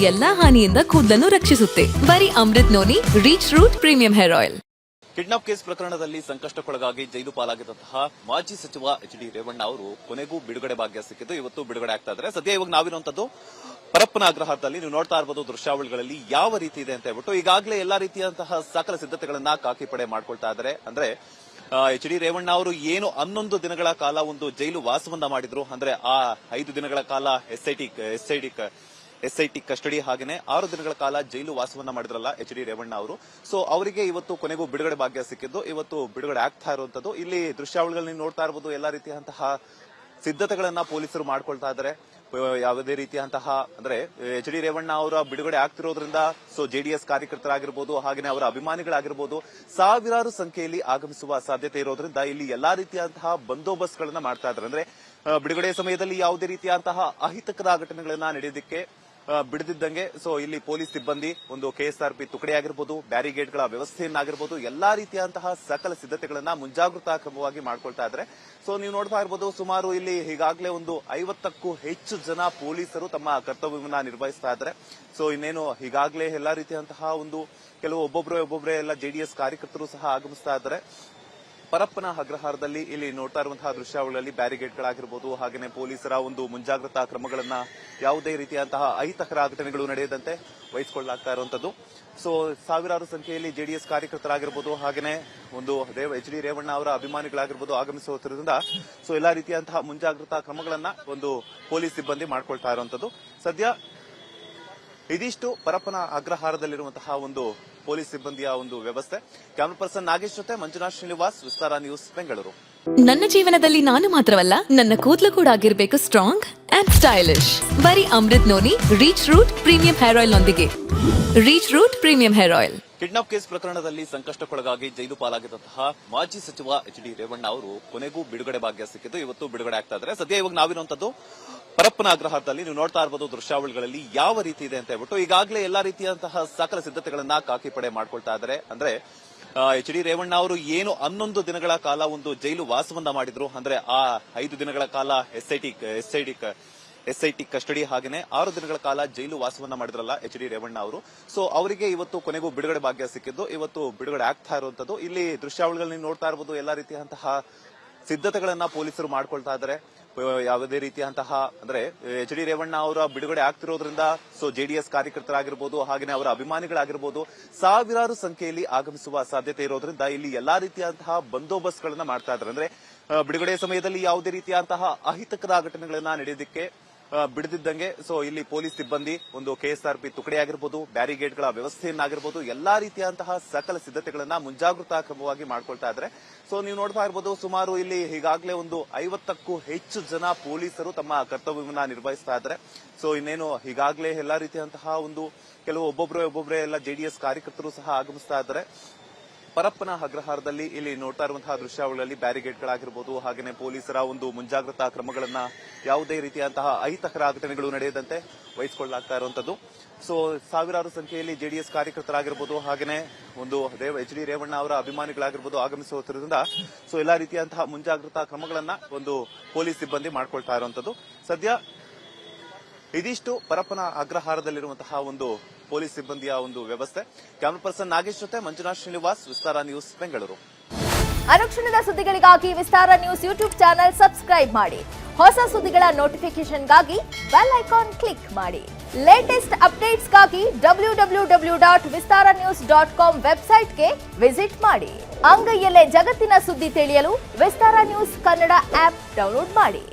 ಎಲ್ಲಾ ಹಾನಿಯಿಂದ ಕೂದಲನ್ನು ರಕ್ಷಿಸುತ್ತೆ. ಬರೀ Amrit noni reach root premium hair oil. Kidnap case ಪ್ರಕರಣದಲ್ಲಿ ಸಂಕಷ್ಟಕ್ಕೊಳಗಾಗಿ ಜೈಲು ಪಾಲಾಗಿದ್ದಂತಹ ಮಾಜಿ ಸಚಿವ ಎಚ್.ಡಿ. ರೇವಣ್ಣ ಅವರು ಕೊನೆಗೂ ಬಿಡುಗಡೆ ಭಾಗ್ಯ ಸಿಕ್ಕಿದ್ದು ಇವತ್ತು ಬಿಡುಗಡೆ ಆಗ್ತಾ ಇದ್ದಾರೆ. ಸದ್ಯ ಇವಾಗ ನಾವಿರುವಂತದ್ದು ಪರಪ್ಪನ ಅಗ್ರಹಾರದಲ್ಲಿ. ನೀವು ನೋಡ್ತಾ ಇರಬಹುದು ದೃಶ್ಯಾವಳಿಗಳಲ್ಲಿ ಯಾವ ರೀತಿ ಇದೆ ಅಂತ ಹೇಳ್ಬಿಟ್ಟು ಈಗಾಗಲೇ ಎಲ್ಲಾ ರೀತಿಯಂತಹ ಸಕಲ ಸಿದ್ಧತೆಗಳನ್ನ ಕಾಕಿ ಪಡೆ ಮಾಡ್ಕೊಳ್ತಾ ಇದ್ದಾರೆ. ಅಂದ್ರೆ ಎಚ್.ಡಿ. ರೇವಣ್ಣ ಅವರು ಏನು 11 ದಿನಗಳ ಕಾಲ ಒಂದು ಜೈಲು ವಾಸವನ್ನ ಮಾಡಿದ್ರು. ಅಂದ್ರೆ ಆ 5 ದಿನಗಳ ಕಾಲ ಎಸ್ಐಟಿ ಕಸ್ಟಡಿ ಹಾಗೇನೆ 6 ದಿನಗಳ ಕಾಲ ಜೈಲು ವಾಸವನ್ನ ಮಾಡಿದ್ರಲ್ಲ ಎಚ್.ಡಿ. ರೇವಣ್ಣ ಅವರು. ಸೊ ಅವರಿಗೆ ಇವತ್ತು ಕೊನೆಗೂ ಬಿಡುಗಡೆ ಭಾಗ್ಯ ಸಿಕ್ಕಿದ್ದು ಇವತ್ತು ಬಿಡುಗಡೆ ಆಗ್ತಾ ಇರುವಂತದ್ದು. ಇಲ್ಲಿ ದೃಶ್ಯಾವಳಿಗಳಲ್ಲಿ ನೋಡ್ತಾ ಇರಬಹುದು ಎಲ್ಲಾ ರೀತಿಯಂತಹ ಸಿದ್ಧತೆಗಳನ್ನ ಪೊಲೀಸರು ಮಾಡ್ಕೊಳ್ತಾ ಇದ್ದಾರೆ. ಯಾವುದೇ ರೀತಿಯಂತಹ ಅಂದ್ರೆ ಎಚ್.ಡಿ. ರೇವಣ್ಣ ಅವರ ಬಿಡುಗಡೆ ಆಗ್ತಿರೋದ್ರಿಂದ ಸೊ ಜೆಡಿಎಸ್ ಕಾರ್ಯಕರ್ತರಾಗಿರ್ಬೋದು ಹಾಗೇನೆ ಅವರ ಅಭಿಮಾನಿಗಳಾಗಿರ್ಬೋದು ಸಾವಿರಾರು ಸಂಖ್ಯೆಯಲ್ಲಿ ಆಗಮಿಸುವ ಸಾಧ್ಯತೆ ಇರೋದ್ರಿಂದ ಇಲ್ಲಿ ಎಲ್ಲಾ ರೀತಿಯಂತಹ ಬಂದೋಬಸ್ತ್ ಗಳನ್ನ ಮಾಡ್ತಾ ಇದ್ದಾರೆ. ಅಂದ್ರೆ ಬಿಡುಗಡೆ ಸಮಯದಲ್ಲಿ ಯಾವುದೇ ರೀತಿಯಂತಹ ಅಹಿತಕರ ಘಟನೆಗಳನ್ನ ನಡೆಯೋದಕ್ಕೆ ಬಿಡದಿದ್ದಂಗೆ ಸೊ ಇಲ್ಲಿ ಪೊಲೀಸ್ ಸಿಬ್ಬಂದಿ ಒಂದು ಕೆಎಸ್ಆರ್ಪಿ ತುಕಡಿ ಆಗಿರ್ಬೋದು, ಬ್ಯಾರಿಗೇಡ್ಗಳ ವ್ಯವಸ್ಥೆಯನ್ನಾಗಿರ್ಬೋದು ಎಲ್ಲಾ ರೀತಿಯಂತಹ ಸಕಲ ಸಿದ್ಧತೆಗಳನ್ನ ಮುಂಜಾಗ್ರತಾ ಕ್ರಮವಾಗಿ ಮಾಡ್ಕೊಳ್ತಾ ಇದ್ದಾರೆ. ಸೊ ನೀವು ನೋಡ್ತಾ ಇರಬಹುದು ಸುಮಾರು ಇಲ್ಲಿ ಈಗಾಗಲೇ ಒಂದು 50ಕ್ಕೂ ಹೆಚ್ಚು ಜನ ಪೊಲೀಸರು ತಮ್ಮ ಕರ್ತವ್ಯವನ್ನ ನಿರ್ವಹಿಸ್ತಾ ಇದ್ದಾರೆ. ಸೊ ಇನ್ನೇನು ಈಗಾಗಲೇ ಎಲ್ಲಾ ರೀತಿಯಂತಹ ಒಂದು ಕೆಲವು ಒಬ್ಬೊಬ್ಬರೇ ಎಲ್ಲ ಜೆಡಿಎಸ್ ಕಾರ್ಯಕರ್ತರು ಸಹ ಆಗಮಿಸ್ತಾ ಇದ್ದಾರೆ. ಪರಪ್ಪನ ಅಗ್ರಹಾರದಲ್ಲಿ ಇಲ್ಲಿ ನೋಡ್ತಾ ಇರುವಂತಹ ದೃಶ್ಯಾವಳಿಯಲ್ಲಿ ಬ್ಯಾರಿಗೇಡ್ಗಳಾಗಿರ್ಬೋದು ಹಾಗೇನೆ ಪೊಲೀಸರ ಒಂದು ಮುಂಜಾಗ್ರತಾ ಕ್ರಮಗಳನ್ನ ಯಾವುದೇ ರೀತಿಯಂತಹ ಅಹಿತಕರ ಘಟನೆಗಳು ನಡೆಯದಂತೆ ವಹಿಸಿಕೊಳ್ಳಲಾಗ್ತಾ ಇರುವಂತದ್ದು. ಸೊ ಸಾವಿರಾರು ಸಂಖ್ಯೆಯಲ್ಲಿ ಜೆಡಿಎಸ್ ಕಾರ್ಯಕರ್ತರಾಗಿರ್ಬೋದು ಹಾಗೇನೆ ಒಂದು ಎಚ್.ಡಿ. ರೇವಣ್ಣ ಅವರ ಅಭಿಮಾನಿಗಳಾಗಿರ್ಬೋದು ಆಗಮಿಸುತ್ತಿರುವುದರಿಂದ ಸೊ ಎಲ್ಲಾ ರೀತಿಯಂತಹ ಮುಂಜಾಗ್ರತಾ ಕ್ರಮಗಳನ್ನ ಒಂದು ಪೊಲೀಸ್ ಸಿಬ್ಬಂದಿ ಮಾಡ್ಕೊಳ್ತಾ ಇರುವಂತದ್ದು. ಸದ್ಯ ಇದಿಷ್ಟು ಪರಪ್ಪನ ಅಗ್ರಹಾರದಲ್ಲಿರುವಂತಹ ಒಂದು ಪೊಲೀಸ್ ಸಿಬ್ಬಂದಿಯ ಒಂದು ವ್ಯವಸ್ಥೆ. ಕ್ಯಾಮರಾ ಪರ್ಸನ್ ನಾಗೇಶ್ ಜೊತೆ ಮಂಜುನಾಥ್ ಶ್ರೀನಿವಾಸ್, ವಿಸ್ತಾರ ನ್ಯೂಸ್, ಬೆಂಗಳೂರು. ನನ್ನ ಜೀವನದಲ್ಲಿ ನಾನು ಮಾತ್ರವಲ್ಲ, ನನ್ನ ಕೂದಲು ಕೂಡ ಆಗಿರ್ಬೇಕು ಸ್ಟ್ರಾಂಗ್ ಅಂಡ್ ಸ್ಟೈಲಿಶ್. ಬರೀ Amrit noni reach root premium hair oil ನೊಂದಿಗೆ. Reach root premium hair oil. Kidnap case ಪ್ರಕರಣದಲ್ಲಿ ಸಂಕಷ್ಟಕ್ಕೊಳಗಾಗಿ ಜೈಲು ಪಾಲಾಗಿದ್ದಂತಹ ಮಾಜಿ ಸಚಿವ ಎಚ್.ಡಿ. ರೇವಣ್ಣ ಅವರು ಕೊನೆಗೂ ಬಿಡುಗಡೆ ಭಾಗ್ಯ ಸಿಕ್ಕಿದ್ದು ಇವತ್ತು ಬಿಡುಗಡೆ ಆಗ್ತಾ ಇದ್ದಾರೆ. ಸದ್ಯ ಇವಾಗ ನಾವಿರುವಂತದ್ದು ಪರಪ್ಪನ ಅಗ್ರಹಾರದಲ್ಲಿ. ನೀವು ನೋಡ್ತಾ ಇರಬಹುದು ದೃಶ್ಯಾವಳಿಗಳಲ್ಲಿ ಯಾವ ರೀತಿ ಇದೆ ಅಂತ ಹೇಳ್ಬಿಟ್ಟು ಈಗಾಗಲೇ ಎಲ್ಲಾ ರೀತಿಯಂತಹ ಸಕಲ ಸಿದ್ಧತೆಗಳನ್ನ ಕಾಕಿ ಪಡೆ ಮಾಡ್ಕೊಳ್ತಾ ಇದ್ದಾರೆ. ಅಂದ್ರೆ ಎಚ್.ಡಿ. ರೇವಣ್ಣ ಅವರು ಏನು 11 ದಿನಗಳ ಕಾಲ ಒಂದು ಜೈಲು ವಾಸವನ್ನ ಮಾಡಿದ್ರು. ಅಂದ್ರೆ ಆ 5 ದಿನಗಳ ಕಾಲ ಎಸ್ಐಟಿ ಕಸ್ಟಡಿ ಹಾಗೇನೆ 6 ದಿನಗಳ ಕಾಲ ಜೈಲು ವಾಸವನ್ನ ಮಾಡಿದ್ರಲ್ಲ ಎಚ್.ಡಿ. ರೇವಣ್ಣ ಅವರು. ಸೊ ಅವರಿಗೆ ಇವತ್ತು ಕೊನೆಗೂ ಬಿಡುಗಡೆ ಭಾಗ್ಯ ಸಿಕ್ಕಿದ್ದು ಇವತ್ತು ಬಿಡುಗಡೆ ಆಗ್ತಾ ಇರುವಂತದ್ದು. ಇಲ್ಲಿ ದೃಶ್ಯಾವಳಿಗಳಲ್ಲಿ ನೋಡ್ತಾ ಇರಬಹುದು ಎಲ್ಲಾ ರೀತಿಯಂತಹ ಸಿದ್ಧತೆಗಳನ್ನ ಪೊಲೀಸರು ಮಾಡ್ಕೊಳ್ತಾ ಇದ್ದಾರೆ. ಯಾವುದೇ ರೀತಿಯಂತಹ ಅಂದ್ರೆ ಎಚ್.ಡಿ. ರೇವಣ್ಣ ಅವರ ಬಿಡುಗಡೆ ಆಗ್ತಿರೋದ್ರಿಂದ ಸೊ ಜೆಡಿಎಸ್ ಕಾರ್ಯಕರ್ತರಾಗಿರ್ಬೋದು ಹಾಗೇನೆ ಅವರ ಅಭಿಮಾನಿಗಳಾಗಿರ್ಬೋದು ಸಾವಿರಾರು ಸಂಖ್ಯೆಯಲ್ಲಿ ಆಗಮಿಸುವ ಸಾಧ್ಯತೆ ಇರೋದ್ರಿಂದ ಇಲ್ಲಿ ಎಲ್ಲಾ ರೀತಿಯಂತಹ ಬಂದೋಬಸ್ತ್ ಗಳನ್ನ ಮಾಡ್ತಾ ಇದ್ದಾರೆ. ಅಂದ್ರೆ ಬಿಡುಗಡೆ ಸಮಯದಲ್ಲಿ ಯಾವುದೇ ರೀತಿಯಂತಹ ಅಹಿತಕರ ಘಟನೆಗಳನ್ನ ನಡೆಯೋದಕ್ಕೆ ಬಿಡದಿದ್ದಂಗೆ ಸೊ ಇಲ್ಲಿ ಪೊಲೀಸ್ ಸಿಬ್ಬಂದಿ ಒಂದು ಕೆಎಸ್ಆರ್ಪಿ ತುಕಡಿ ಆಗಿರ್ಬೋದು, ಬ್ಯಾರಿಗೇಡ್ಗಳ ವ್ಯವಸ್ಥೆಯನ್ನಾಗಿರ್ಬೋದು ಎಲ್ಲಾ ರೀತಿಯಂತಹ ಸಕಲ ಸಿದ್ಧತೆಗಳನ್ನ ಮುಂಜಾಗ್ರತಾ ಕ್ರಮವಾಗಿ ಮಾಡ್ಕೊಳ್ತಾ ಇದ್ದಾರೆ. ಸೊ ನೀವು ನೋಡ್ತಾ ಇರಬಹುದು ಸುಮಾರು ಇಲ್ಲಿ ಈಗಾಗಲೇ ಒಂದು 50ಕ್ಕೂ ಹೆಚ್ಚು ಜನ ಪೊಲೀಸರು ತಮ್ಮ ಕರ್ತವ್ಯವನ್ನ ನಿರ್ವಹಿಸ್ತಾ ಇದ್ದಾರೆ. ಸೊ ಇನ್ನೇನು ಈಗಾಗಲೇ ಎಲ್ಲಾ ರೀತಿಯಂತಹ ಒಂದು ಕೆಲವು ಒಬ್ಬೊಬ್ಬರೇ ಎಲ್ಲ ಜೆಡಿಎಸ್ ಕಾರ್ಯಕರ್ತರು ಸಹ ಆಗಮಿಸ್ತಾ ಇದ್ದಾರೆ. ಪರಪ್ಪನ ಅಗ್ರಹಾರದಲ್ಲಿ ಇಲ್ಲಿ ನೋಡ್ತಾ ಇರುವಂತಹ ದೃಶ್ಯಾವಳಿಯಲ್ಲಿ ಬ್ಯಾರಿಗೇಡ್ಗಳಾಗಿರ್ಬೋದು ಹಾಗೇನೆ ಪೊಲೀಸರ ಒಂದು ಮುಂಜಾಗ್ರತಾ ಕ್ರಮಗಳನ್ನ ಯಾವುದೇ ರೀತಿಯಂತಹ ಅಹಿತಕರ ಘಟನೆಗಳು ನಡೆಯದಂತೆ ವಹಿಸಿಕೊಳ್ಳಲಾಗ್ತಾ ಇರುವಂತದ್ದು. ಸೊ ಸಾವಿರಾರು ಸಂಖ್ಯೆಯಲ್ಲಿ ಜೆಡಿಎಸ್ ಕಾರ್ಯಕರ್ತರಾಗಿರ್ಬೋದು ಹಾಗೇನೆ ಒಂದು ಎಚ್.ಡಿ. ರೇವಣ್ಣ ಅವರ ಅಭಿಮಾನಿಗಳಾಗಿರ್ಬೋದು ಆಗಮಿಸುತ್ತಿರುವುದರಿಂದ ಸೊ ಎಲ್ಲಾ ರೀತಿಯಂತಹ ಮುಂಜಾಗ್ರತಾ ಕ್ರಮಗಳನ್ನ ಒಂದು ಪೊಲೀಸ್ ಸಿಬ್ಬಂದಿ ಮಾಡ್ಕೊಳ್ತಾ ಇರುವಂತದ್ದು. ಸದ್ಯ ಇದಿಷ್ಟು ಪರಪ್ಪನ ಅಗ್ರಹಾರದಲ್ಲಿರುವಂತಹ ಒಂದು ಪೊಲೀಸ್ ಸಿಬ್ಬಂದಿಯ ಒಂದು ವ್ಯವಸ್ಥೆ. ಕ್ಯಾಮರಾ ಪರ್ಸನ್ ನಾಗೇಶ್ ಜೊತೆ ಮಂಜುನಾಥ್ ಶ್ರೀನಿವಾಸ್, ವಿಸ್ತಾರ ನ್ಯೂಸ್, ಬೆಂಗಳೂರು. ಅನುಕ್ಷಣದ ಸುದ್ದಿಗಳಿಗಾಗಿ ವಿಸ್ತಾರ ನ್ಯೂಸ್ ಯೂಟ್ಯೂಬ್ ಚಾನೆಲ್ ಸಬ್ಸ್ಕ್ರೈಬ್ ಮಾಡಿ. ಹೊಸ ಸುದ್ದಿಗಳ ನೋಟಿಫಿಕೇಶನ್ಗಾಗಿ ಬೆಲ್ ಐಕಾನ್ ಕ್ಲಿಕ್ ಮಾಡಿ. ಲೇಟೆಸ್ಟ್ ಅಪ್ಡೇಟ್ಸ್ಗಾಗಿ www.vistaranews.com ವೆಬ್ಸೈಟ್ಗೆ ವಿಸಿಟ್ ಮಾಡಿ. ಅಂಗೈಯಲ್ಲೇ ಜಗತ್ತಿನ ಸುದ್ದಿ ತಿಳಿಯಲು ವಿಸ್ತಾರ ನ್ಯೂಸ್ ಕನ್ನಡ ಆಪ್ ಡೌನ್ಲೋಡ್ ಮಾಡಿ.